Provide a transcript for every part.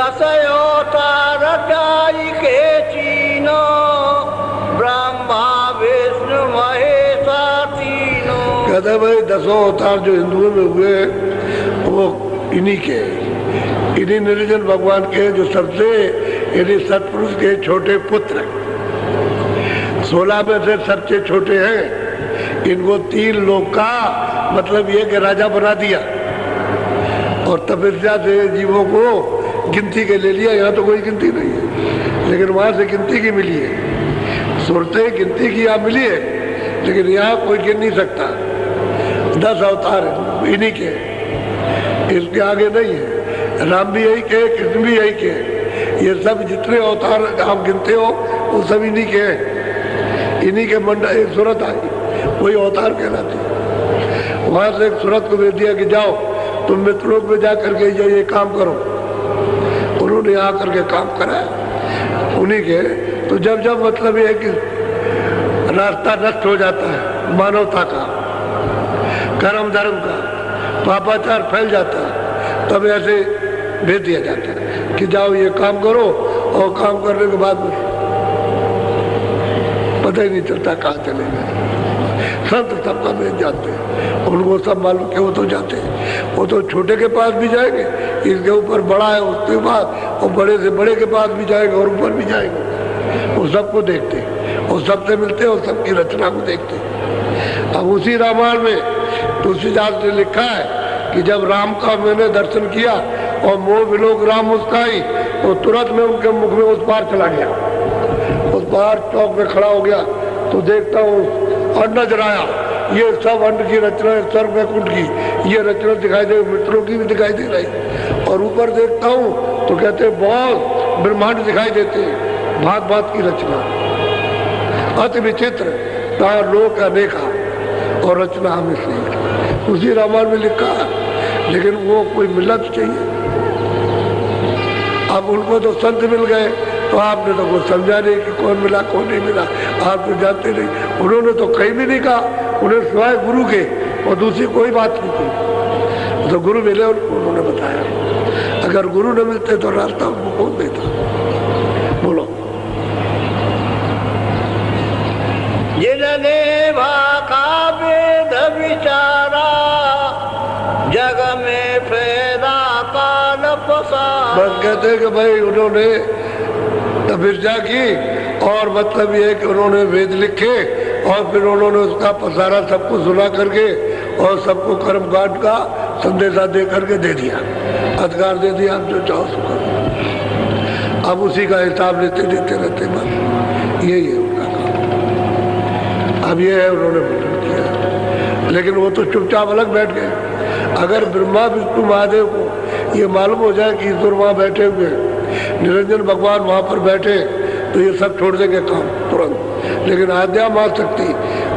दशयोतार die के Chino Brahma Vishnu महेशा तीनों। कहते भाई 10 अवतार जो हिंदुओं में हुए वो इन्हीं के, इन्हीं निरंजन भगवान के जो सबसे यानी सतपुरुष के छोटे पुत्र 16 में से सबसे छोटे हैं। इनको 3 लोक का मतलब ये कि राजा बना दिया और तपस्या से जीवों को गिनती के ले लिया। यहाँ तो कोई गिनती नहीं है, लेकिन वहां से गिनती की मिली है। सूरतें गिनती की यहाँ मिली है, लेकिन यहाँ कोई गिन नहीं सकता। 10 अवतार इन्हीं के, इसके आगे नहीं है। राम भी यही के, कृष्ण भी यही के, ये सब जितने अवतार आप गिनते हो वो सब इन्हीं के हैं। इन्हीं के मंडल एक सूरत आई, वही अवतार कहलाती है। वहां से एक सूरत को भेज दिया कि जाओ तुम मित्रों में जा करके ये काम करो। उन्होंने यहाँ करके काम करा उन्हीं के। तो जब जब मतलब ये है कि रास्ता नष्ट हो जाता है मानवता का, कर्म धर्म का, पापाचार फैल जाता है, तब ऐसे भेज दिया जाता है कि जाओ ये काम करो, और काम करने के बाद पता ही नहीं चलता कहाँ चले गए। संत सबका भेज जाते हैं, उनको सब मालूम कि वो तो जाते हैं। वो तो छोटे के पास भी जाएंगे, इसके ऊपर बड़ा है उसके बाद, और बड़े से बड़े के पास भी जाएंगे और ऊपर भी जाएंगे। वो सबको देखते हैं और सबसे मिलते हैं और सबकी रचना को देखते हैं। अब उसी रामायण में तुलसीदास ने लिखा है कि जब राम का मैंने दर्शन किया और मोह विलोक राम मुस्काई, तो तुरंत में उनके मुख में उस पार चला गया। उस पार चौक में खड़ा हो गया तो देखता हूँ और नजर आया ये सब अन्न की रचना है, सर्व वैकुंठ की ये रचना दिखाई दे, मित्रों की भी दिखाई दे रही। और ऊपर देखता हूँ तो कहते बहुत ब्रह्मांड दिखाई देते हैं, भांत भांत की रचना, अति विचित्र, लोक अनेका और रचना हमें सही। उसी रामायण में लिखा, लेकिन वो कोई मिलत चाहिए। अब उनको तो संत मिल गए, तो आपने तो कुछ समझा नहीं कि कौन मिला कौन नहीं मिला, आप तो जानते नहीं। उन्होंने तो कहीं भी नहीं कहा, उन्हें सिवाय गुरु के और दूसरी कोई बात नहीं की। तो गुरु मिले उन्होंने बताया। अगर गुरु न मिलते तो रास्ता उनको कौन देता? बोलो। जिन्होंने भाका वेद विचारा जग में फैला काल पसारा। बस कहते हैं कि भाई उन्होंने तपस्या की और मतलब ये है कि उन्होंने वेद लिखे और फिर उन्होंने उसका पसारा सबको सुना करके और सबको कर्म कांड का संदेशा दे करके दे दिया, अधिकार दे दिया, आप जो चाहो सो करो। अब उसी का हिसाब लेते देते रहते, बस यही है उनका काम। अब ये है उन्होंने मुंडन किया, लेकिन वो तो चुपचाप अलग बैठ गए। अगर ब्रह्मा विष्णु महादेव को ये मालूम हो जाए कि ईश्वर वहाँ बैठे हुए, निरंजन भगवान वहाँ पर बैठे, तो ये सब छोड़ देंगे काम तुरंत। लेकिन आद्या माँ शक्ति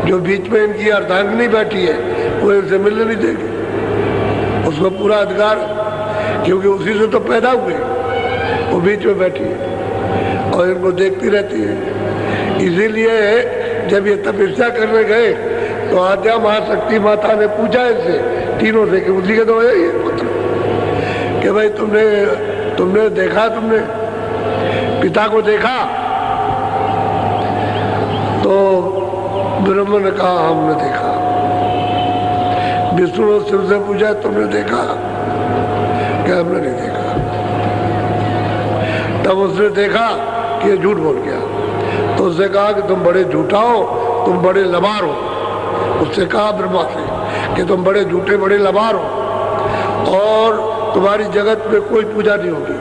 जो बीच में इनकी अर्धांगिनी बैठी है, वो इनसे मिलने नहीं देगी। उसको पूरा अधिकार, क्योंकि उसी से तो पैदा हुए, वो बीच में बैठी है और इनको देखती रहती है। इसीलिए जब ये तपस्या करने गए तो आद्या महाशक्ति माता ने पूछा इनसे तीनों से कि उसी के तो है ये पुत्र, कि भाई तुमने देखा, तुमने पिता को देखा? तो ब्रह्मा ने कहा हमने देखा। विष्णु और शिव से पूछा तुमने देखा? क्या हमने नहीं देखा। तब उसने देखा कि ये झूठ बोल गया, तो उसने कहा कि तुम बड़े झूठा हो, तुम बड़े लबार हो। उससे कहा ब्रह्मा से कि तुम बड़े झूठे बड़े लबार हो और तुम्हारी जगत में कोई पूजा नहीं होगी,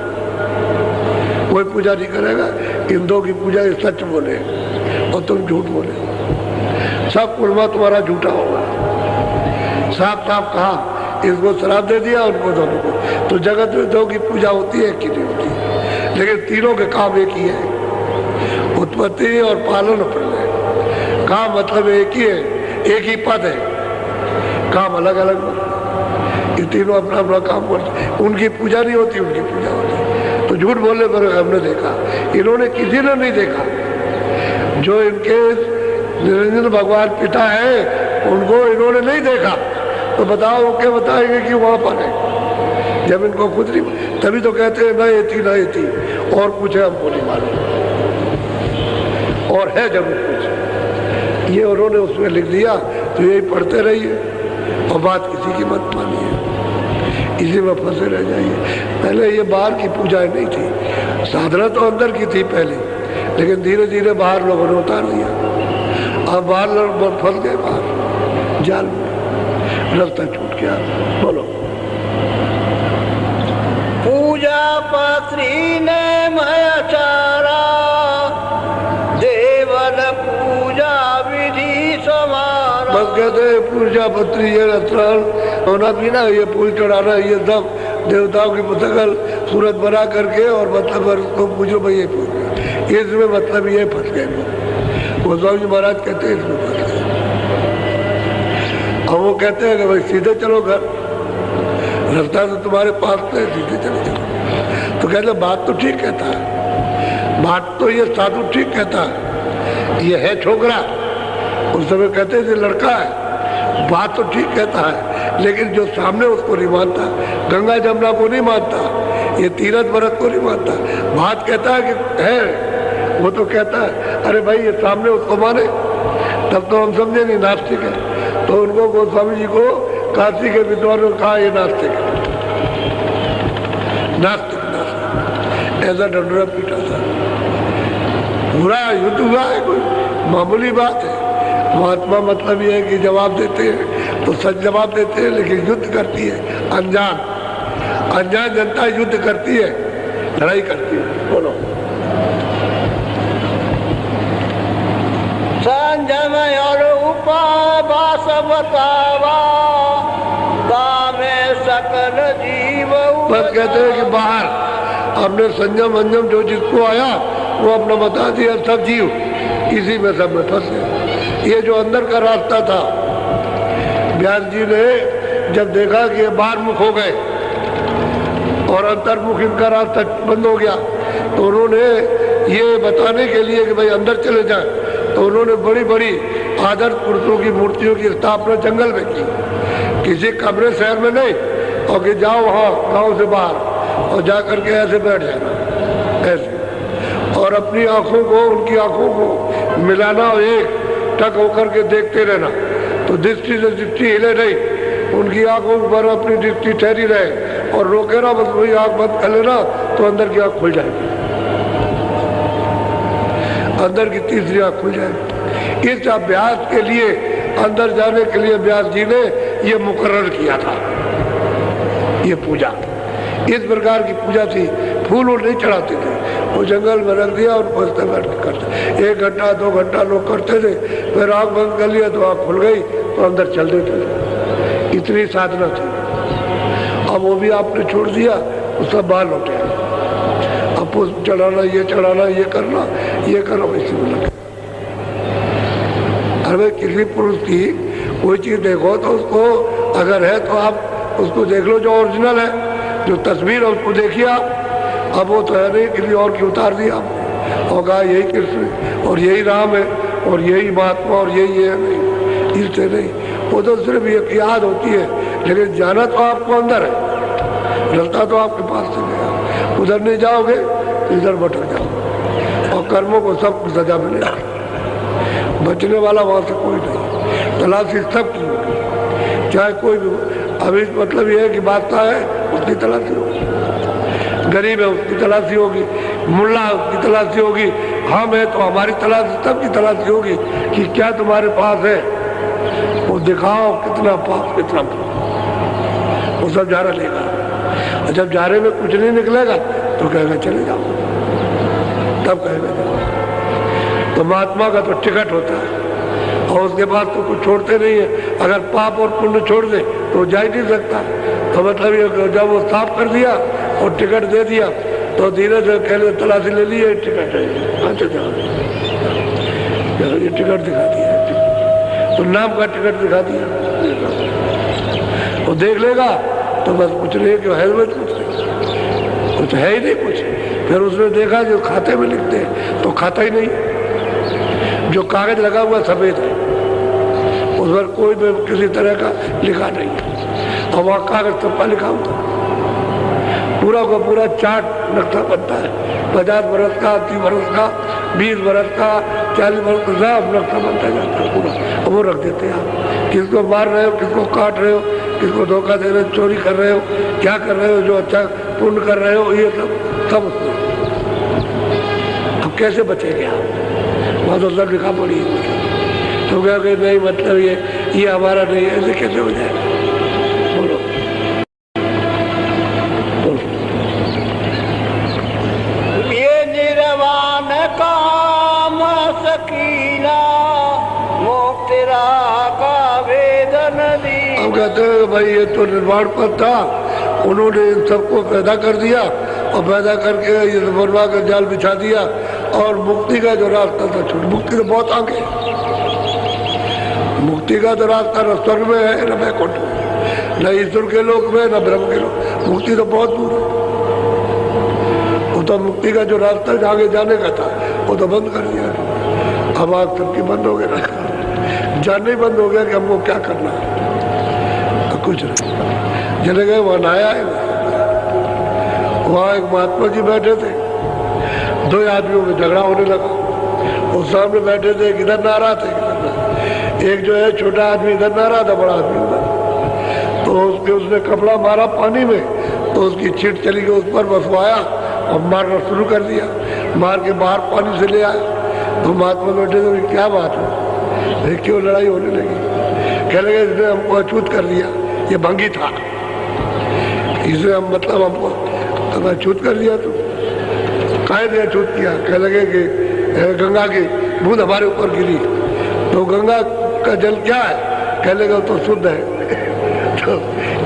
कोई पूजा नहीं करेगा। इंद्रों की पूजा ये सच बोले और तुम झूठ बोले, सब कुर्मा तुम्हारा झूठा होगा। साफ साफ कहा, इसको श्राप दे दिया उनको दोनों को। तो जगत में दो की पूजा होती है कि नहीं होती, लेकिन तीनों के काम एक ही है, उत्पत्ति और पालन प्रलय। काम मतलब एक ही है, एक ही पद है, काम अलग अलग। ये तीनों अपना अपना काम करते, उनकी पूजा नहीं होती, उनकी पूजा होती। तो झूठ बोलने पर हमने देखा, इन्होंने किसी ने नहीं देखा। जो इनके निरंजन भगवान पिता है उनको इन्होंने नहीं देखा, तो बताओ वो क्या बताएंगे कि वहां पर है, जब इनको खुद नहीं, तभी तो कहते हैं ना ये थी और कुछ है हमको नहीं मालूम, और है जरूर कुछ। ये उन्होंने उसमें लिख दिया, तो यही पढ़ते रहिए और बात किसी की मत मानिए, इसी में फंसे रह जाइए। पहले ये बाहर की पूजा नहीं थी, साधना तो अंदर की थी पहले, लेकिन धीरे धीरे बाहर लोगों ने उतार दिया। अब बाहर लोग फंस गए, बाहर जाल में, रास्ता छूट गया। बोलो। पूजा पत्री ने मयाचारा, देवन पूजा विधि समारा। बस कहते हैं पूजा पत्री ये रत्न होना पीना, ये फूल चढ़ाना, ये सब देवताओं की मुतकल सूरत बना करके और मतलब उसको पूजो भाई, ये पूजा, इसमें मतलब ये फंस गए। गोस्वामी जी महाराज कहते हैं इसमें फंस गए। अब वो कहते हैं कि भाई सीधे चलो घर, रास्ता तो तुम्हारे पास है, सीधे चले चलो। तो कहते बात तो ठीक कहता है, बात तो ये साधु ठीक कहता है, ये है छोकरा, उस समय कहते थे लड़का है, बात तो ठीक कहता है, लेकिन जो सामने उसको नहीं मानता, गंगा जमुना को नहीं मानता, ये तीरथ व्रत को नहीं मानता। बात कहता है कि है, वो तो कहता है अरे भाई ये सामने उसको माने, तब तो हम समझे नहीं नास्तिक है। तो उनको गोस्वामी जी को काशी के विद्वानों ने कहा ये नास्तिक है, नास्तिक नास्तिक, ऐसा डंडोरा पीटा था। पूरा युद्ध हुआ है, कोई मामूली बात है। महात्मा मतलब ये है कि जवाब देते हैं तो सच जवाब देते हैं, लेकिन युद्ध करती है अनजान जनता युद्ध करती है, लड़ाई करती है। बोलो। संजम और उपवास बतावा, कामे सकल जीव। बस कहते हैं कि बाहर हमने संयम अंजम जो जिसको आया वो अपना बता दिया, सब जीव इसी में सब में फंस गए। ये जो अंदर का रास्ता था, व्यास जी ने जब देखा कि ये बाहर मुख हो गए और अंतर्मुख इनका रास्ता बंद हो गया, तो उन्होंने ये बताने के लिए कि भाई अंदर चले जाएं, तो उन्होंने बड़ी बड़ी आदर्श पुरुषों की मूर्तियों की स्थापना जंगल में की, किसी कमरे शहर में नहीं, और कि जाओ वहाँ गांव से बाहर और जा करके ऐसे बैठ जाना, ऐसे, और अपनी आंखों को उनकी आंखों को मिलाना और एक टक होकर के देखते रहना, तो दृष्टि से दृष्टि हिले नहीं, उनकी आंखों पर अपनी दृष्टि ठहरी रहे, और रोके ना, बस वही आंख बंद कर लेना तो अंदर की आंख खुल जाएगी, अंदर की तीसरी आंख खुल जाएगी। इस अभ्यास के लिए, अंदर जाने के लिए व्यास जी ने ये मुकर्रर किया था, ये पूजा इस प्रकार की पूजा थी। फूल और नहीं चढ़ाते थे, वो जंगल में रख दिया और बसते बैठ के करते, 1 घंटा 2 घंटा लोग करते थे, फिर आँख बंद कर लिया तो आँख खुल गई तो अंदर चल देते थे, इतनी साधना थी। अब वो भी आपने छोड़ दिया तो सब बाल लौटे, अब पुष्प चढ़ाना, ये करना, ये करना, वैसे भी लगे। अरे किसी पुरुष की कोई चीज़ देखो तो उसको अगर है तो आप उसको देख लो, जो ओरिजिनल है, जो तस्वीर है उसको देखिए आप। अब वो तो है नहीं, किसी और की उतार दी आपने और कहा यही कृष्ण और यही राम है और यही महात्मा और यही है, नहीं, इससे नहीं, वो तो सिर्फ एक याद होती है, लेकिन जाना तो आपको अंदर है, रास्ता तो आपके पास से गया, उधर नहीं जाओगे तो इधर भटक जाओ और कर्मों को सब सजा मिलेगी, बचने वाला वहाँ से कोई नहीं, तलाशी सब की होगी, चाहे कोई भी। अभी मतलब ये है कि बादशाह है उसकी तलाशी होगी, गरीब है उसकी तलाशी होगी, मुल्ला उसकी तलाशी होगी, हम है तो हमारी तलाशी, सबकी तलाशी होगी कि क्या तुम्हारे पास है, वो दिखाओ कितना पाप कितना पाप, वो सब जारा लेगा। और जब जारे में कुछ नहीं निकलेगा तो कहेगा चले जाओ, तब कहेगा जाओ। तो महात्मा का तो टिकट होता है और उसके बाद तो कुछ छोड़ते नहीं है। अगर पाप और पुण्य छोड़ दे तो जा ही नहीं सकता। तो मतलब ये जब वो साफ कर दिया और टिकट दे दिया तो धीरे से कहने तलाशी ले ली, ये टिकट है, अच्छा जाओ, ये टिकट दिखा दिया, तो नाम का टिकट दिखा दिया, तो देख लेगा तो बस कुछ नहीं, क्यों है कुछ है ही नहीं कुछ। फिर उसने देखा जो खाते में लिखते हैं तो खाता ही नहीं, जो कागज लगा हुआ सफेद है, उस पर कोई भी किसी तरह का लिखा नहीं, और वहाँ कागज तप्पा लिखा हुआ, पूरा का पूरा चार्ट नक्शा बनता है, 50 बरस का, 30 बरस का, 20 बरस का, 40 बरस का, सब नक्शा बनता जाता है पूरा। वो रख देते हैं आप, किसको मार रहे हो, किसको काट रहे हो, किसको धोखा दे रहे हो, चोरी कर रहे हो, क्या कर रहे हो, जो अच्छा पुण्य कर रहे हो, ये सब उसमें। अब कैसे बचेंगे आप? बहुत अल्लाह लिखा पड़ी है तो क्या कि नहीं, मतलब ये हमारा नहीं है, ऐसे कैसे हो जाएगा? बोलो बोलो। ये निर्वाण काम सकीना मोक्तिरा का वेदन दी। हम कहते हैं भाई ये तो निर्माण पद था, उन्होंने इन सबको पैदा कर दिया और पैदा करके ये बनवा कर जाल बिछा दिया और मुक्ति का जो रास्ता था छोड़, मुक्ति तो बहुत आगे, मुक्ति का तो रास्ता न स्वर्ग में है न वैकुंठ में, न ईश्वर के लोक में न ब्रह्म के लोक, मुक्ति तो बहुत दूर है। वो तो मुक्ति का जो रास्ता आगे जाने का था वो तो बंद कर दिया, अब आग सबकी बंद हो गया, जानना ही बंद हो गया कि हमको क्या करना है, कुछ नहीं। चले गए वहाँ नहाया है, वहाँ एक महात्मा जी बैठे थे, दो आदमियों में झगड़ा होने लगा, वो सामने बैठे थे, इधर नहा रहा था, एक जो है छोटा आदमी इधर नहा रहा था, बड़ा आदमी उधर, तो उसने कपड़ा मारा पानी में, तो उसकी छींट चली गई, उस पर बसवाया और मारना शुरू कर दिया, मार के बाहर पानी से ले आया। तो महात्मा बैठे थे, क्या बात है, क्यों लड़ाई होने लगी? कह लगे इसने हमको अछूत कर दिया, ये भंगी था, इसे हम मतलब हमको अछूत कर दिया। तो काहे ने अछूत किया? कह लगे कि गंगा की बूंद हमारे ऊपर गिरी, तो गंगा का जल क्या है? कह लगे तो शुद्ध है। तो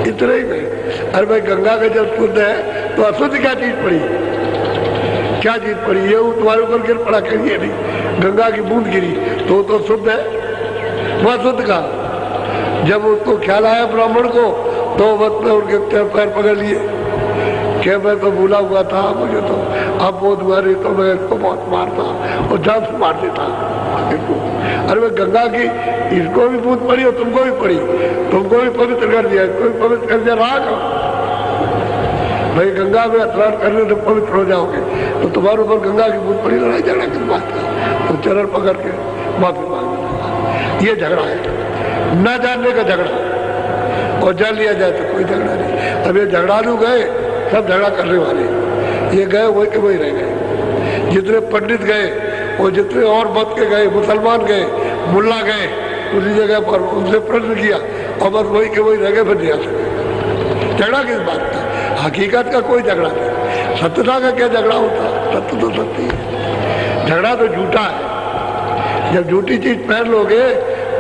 इतना ही नहीं, अरे भाई गंगा का जल शुद्ध है तो अशुद्ध क्या चीज पड़ी, क्या चीज पड़ी? ये तुम्हारे ऊपर गिर पड़ा, करिए नहीं, गंगा की बूंद गिरी तो शुद्ध है, वह शुद्ध का। जब उसको ख्याल आया ब्राह्मण को तो मतलब उनके पैर पकड़ लिए, क्या मैं तो भूला हुआ था, मुझे तो अब वो तुम्हारी तो मैं इसको बहुत मारता और जान से मार देता। अरे मैं गंगा की इसको भी बूंद पड़ी और तुमको भी पड़ी, तुमको भी पवित्र कर दिया, इसको भी पवित्र कर दिया, रहा भाई गंगा में स्नान करने से पवित्र हो जाओगे, तो तुम्हारे ऊपर गंगा की बूंद पड़ी, लड़ाई झगड़ा किस बात का? तो चरण पकड़ के माफी मांग, ये झगड़ा है, न जानने का झगड़ा, और जान लिया जाए तो कोई झगड़ा नहीं। अब ये झगड़ालू गए, सब झगड़ा करने वाले, ये गए वही के वही रह गए, जितने पंडित गए और जितने और मत के गए, मुसलमान गए, मुल्ला गए, उसी जगह पर उनसे प्रश्न किया और बस वही के वही रह गए, फिर दिया झगड़ा किस बात का? हकीकत का कोई झगड़ा नहीं, सत्यता का क्या झगड़ा होता? सत्य तो सत्य है, झगड़ा तो झूठा है। जब झूठी चीज पहन लोगे,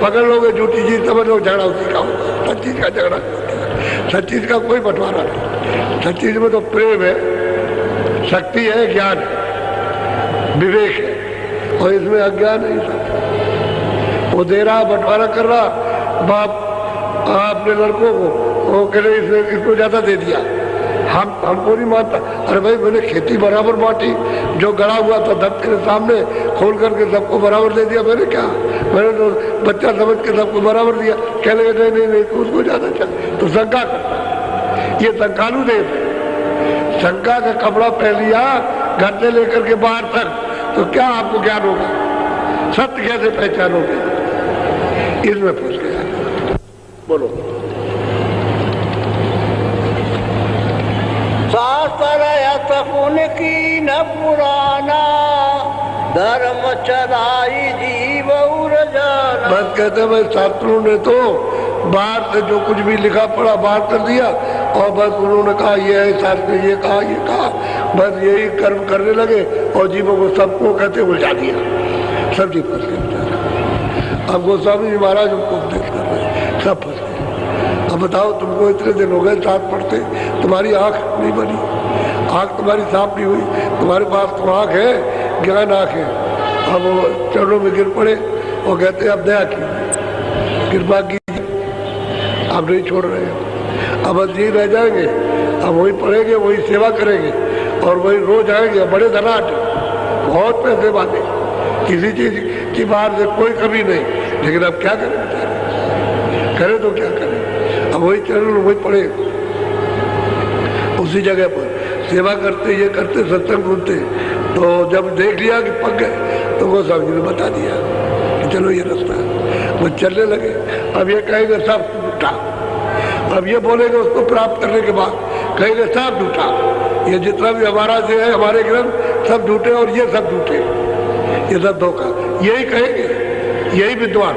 पकड़ लोगे झूठी चीज, समझ लो झगड़ा उसी का होगा, सच चीज का झगड़ा नहीं होता, सच चीज का कोई बंटवारा नहीं। सच चीज में तो प्रेम है, शक्ति है, ज्ञान है, विवेक है, और इसमें अज्ञान है। सब वो दे रहा, बंटवारा कर रहा, बाप अपने लड़कों को वो कह रहे इसको ज्यादा दे दिया, हमको नहीं मानता। अरे भाई मैंने खेती बराबर बांटी, जो गड़ा हुआ था दत्त के सामने खोल करके सबको बराबर दे दिया, मैंने क्या, मैंने तो बच्चा समझ के सबको बराबर दिया। कह लगे नहीं नहीं नहीं तो उसको ज्यादा चाहिए, तो शंका करता, ये शंकालु देव है, शंका का कपड़ा पहन लिया घर से लेकर के बाहर तक, तो क्या आपको ज्ञान होगा? सत्य कैसे पहचानोगे? इसमें फंस गया। बोलो। शास्त्रयत उनकी न पुराना धर्म चलाई जीव जाना। बस कहते भाई शास्त्रों ने तो बाहर से जो कुछ भी लिखा पड़ा बाहर कर दिया, और बस उन्होंने कहा ये है, शास्त्र ने ये कहा, ये कहा, बस यही कर्म करने लगे और जीवों को सबको कहते उलझा दिया, सब जी फंस गए। अब गोस्वामी जी महाराज उनको उपदेश कर रहे, सब फंस गए। अब बताओ, तुमको इतने दिन हो गए साथ पढ़ते, तुम्हारी आंख नहीं बनी, आंख तुम्हारी साफ नहीं हुई, तुम्हारे पास तो आंख है, ज्ञान आंख है। अब वो चरणों में गिर पड़े और कहते अब दया कीजिए, कृपा कीजिए, आप नहीं छोड़ रहे हो, अब जी रह जाएंगे, अब वही पढ़ेंगे, वही सेवा करेंगे और वही रोज आएंगे, बड़े धनाट, बहुत पैसे बांधे, किसी चीज की बाहर से कोई कमी नहीं, लेकिन अब क्या करें बेचारे, करें तो क्या करें? अब वही चरण वही पड़े उसी जगह पर। सेवा करते, ये करते, सत्संग सुनते, तो जब देख लिया कि पक गए तो गोस्वामी जी ने बता दिया कि चलो ये रास्ता है। वो चलने लगे। अब ये कहेंगे सब झूठा, अब ये बोलेंगे उसको प्राप्त करने के बाद कहेंगे सब झूठा, ये जितना भी हमारा से है, हमारे ग्रंथ सब झूठे और ये सब झूठे, ये सब धोखा, यही कहेंगे। यही विद्वान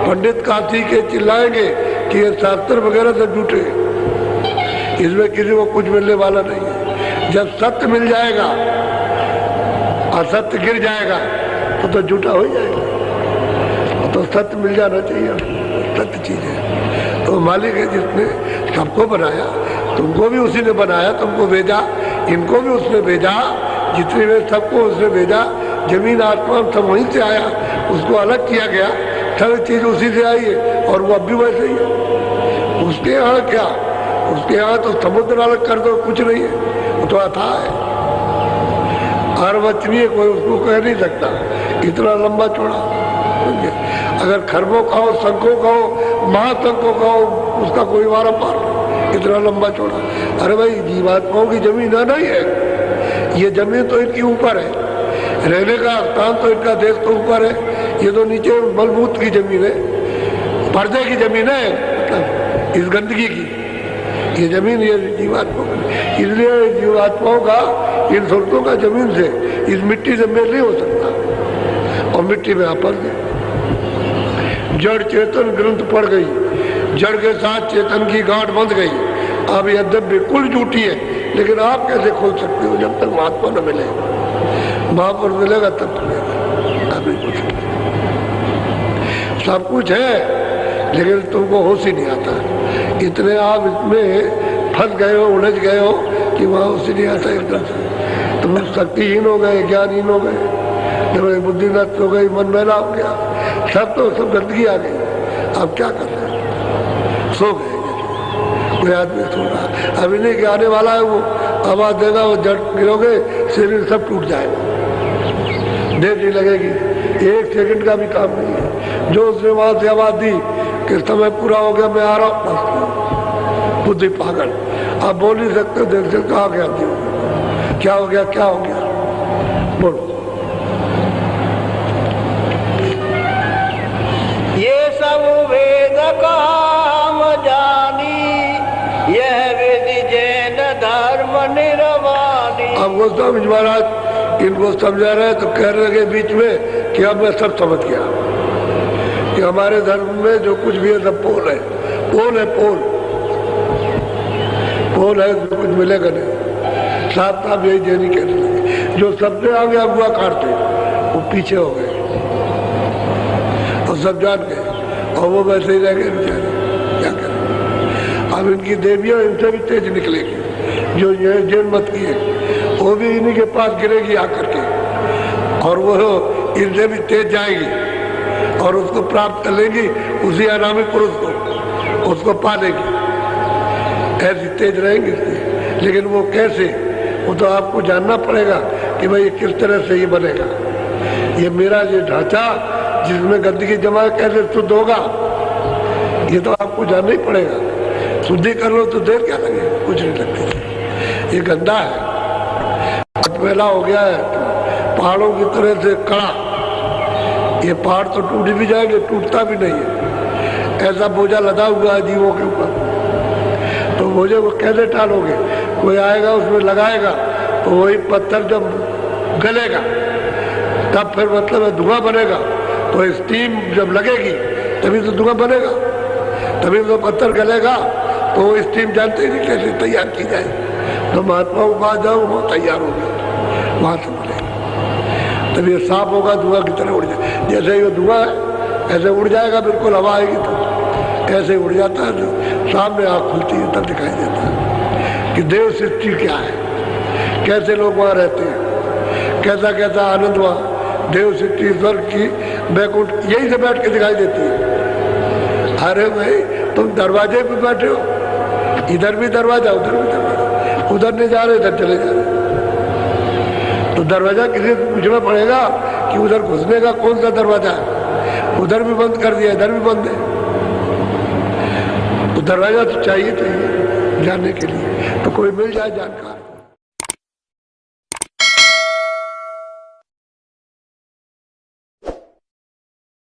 पंडित काशी के चिल्लाएंगे कि ये शास्त्र वगैरह सब झूठे, इसमें किसी को कुछ मिलने वाला नहीं है। जब सत्य मिल जाएगा, असत्य गिर जाएगा तो झूठा हो जाएगा। तो सत्य मिल जाना चाहिए, सत्य चीज है। तो मालिक है जिसने सबको बनाया, तुमको भी उसी ने बनाया, तुमको भेजा, इनको भी उसने भेजा, जितने वे सबको उसने भेजा। जमीन आसमान सब वहीं से आया, उसको अलग किया गया, सब चीज उसी से आई है और वो अब भी वैसे ही है। उसके यहाँ क्या, उसके यहाँ तो समुद्र अलग कर दो, कुछ नहीं है, वो तो अथाह है, अर्वचनीय, कोई उसको कह नहीं सकता, इतना लंबा चौड़ा। अगर खरबों का हो, शंखों का हो, महाशंखों का हो, उसका कोई वारा पार, इतना लंबा चौड़ा। अरे भाई जीवात्माओं की जमीन है नहीं है, ये जमीन तो इनकी ऊपर है, रहने का स्थान तो इनका देश तो ऊपर है, ये तो नीचे मलबूत की जमीन है, पर्दे की जमीन है, मतलब इस गंदगी की ये जमीन, ये जीवात्मा। इसलिए जीवात्माओं का, इन सुरतों का जमीन से, इस मिट्टी से मेल नहीं हो सकता। और मिट्टी में आपस है, जड़ चेतन ग्रंथ पड़ गई, जड़ के साथ चेतन की गांठ बंध गई। अब यद्यप बिल्कुल झूठी है, लेकिन आप कैसे खोल सकते हो जब तक महात्मा न मिले? महापुरुष मिलेगा तब खुलेगा। आप नहीं खोल सकते। सब कुछ है लेकिन तुमको होश ही नहीं आता, इतने आप इसमें फंस गए हो, उलझ गए हो कि वहाँ होश ही नहीं आता एकदम से। तुम शक्तिहीन हो गए, ज्ञानहीन हो गए, जब बुद्धि नष्ट हो गई, मन मैला हो गया, सब गंदगी आ गई। अब क्या कर रहे हैं? सो गए। कोई आदमी सो रहा, अभी नहीं कि आने वाला है, वो आवाज देगा, वो जड़ गिरोगे, शरीर सब टूट जाएगा, देर नहीं लगेगी, 1 सेकंड का भी काम नहीं है। जो उसने वहां से आवाज दी कि समय पूरा हो गया, मैं आ रहा हूँ, बुद्धि पागल, आप बोल नहीं सकते, देर से कहा गया, क्या हो गया, क्या हो गया, बोलो। ये सब वेद काम जानी, यह विधि जैन धर्म निर्वाणी। अब गोस्वामी महाराज इनको समझा रहे तो कह रहे के बीच में कि अब मैं सब समझ गया कि हमारे धर्म में जो कुछ भी है सब पोल है, पोल है, पोल पोल है, जो कुछ मिलेगा नहीं। साथ साथ यही देनी कहने लगे, जो सबसे आगे अगुआ काटते वो पीछे हो गए और सब जान गए, और वो वैसे ही रह गए बेचारे, क्या करें। अब इनकी देवियां इनसे भी तेज निकलेगी, जो ये जैन मत की है वो भी इन्हीं के पास गिरेगी आकर के, और वो इनसे भी तेज जाएगी और उसको प्राप्त कर लेगी, उसी अनामी पुरुष को, उसको पा लेगी। ऐसी तेज रहेंगी। लेकिन वो कैसे, वो तो आपको जानना पड़ेगा कि भाई ये किस तरह से ये बनेगा, ये मेरा ये ढांचा जिसमें गंदगी जमा कैसे शुद्ध होगा, ये तो आपको जानना ही पड़ेगा। शुद्धि कर लो तो देर क्या लगे, कुछ नहीं लगती। ये गंदा है, पहला हो गया है पहाड़ों की तरह से कड़ा, ये पहाड़ तो टूट भी जाएंगे, टूटता भी नहीं है। ऐसा बोझा लदा हुआ है जीवों के ऊपर, तो बोझे को कैसे टालोगे? कोई आएगा उसमें लगाएगा तो वही पत्थर जब गलेगा तब फिर मतलब है धुआं बनेगा, तो स्टीम जब लगेगी तभी तो धुआं बनेगा, तभी तो पत्थर गलेगा। तो वो स्टीम जानते ही नहीं कैसे तैयार की जाए। तो महात्माओं के पास जाओ, वो तैयार होगा, वहां से मिलेगा, तब ये साफ होगा, धुआं की तरह उड़ जाए। जैसे ये धुआं है ऐसे उड़ जाएगा, बिल्कुल हवा आएगी तो ऐसे उड़ जाता है, तो सामने आँख खुलती है तब दिखाई देता है कि देव सृष्टि क्या है, कैसे लोग वहाँ रहते हैं, कैसा कैसा आनंद वहाँ देव सृष्टि स्वर्ग की बैकुंठ यही से बैठ के दिखाई देती है। अरे भाई तुम दरवाजे पे बैठे हो, इधर भी दरवाजा उधर भी दरवाजा, उधर नहीं जा रहे इधर चले जा रहे, तो दरवाजा किसी से पूछना पड़ेगा कि उधर घुसने का कौन सा दरवाजा है, उधर भी बंद कर दिया, इधर भी बंद है। तो दरवाजा तो चाहिए जानने के लिए, तो कोई मिल जाए जानकार।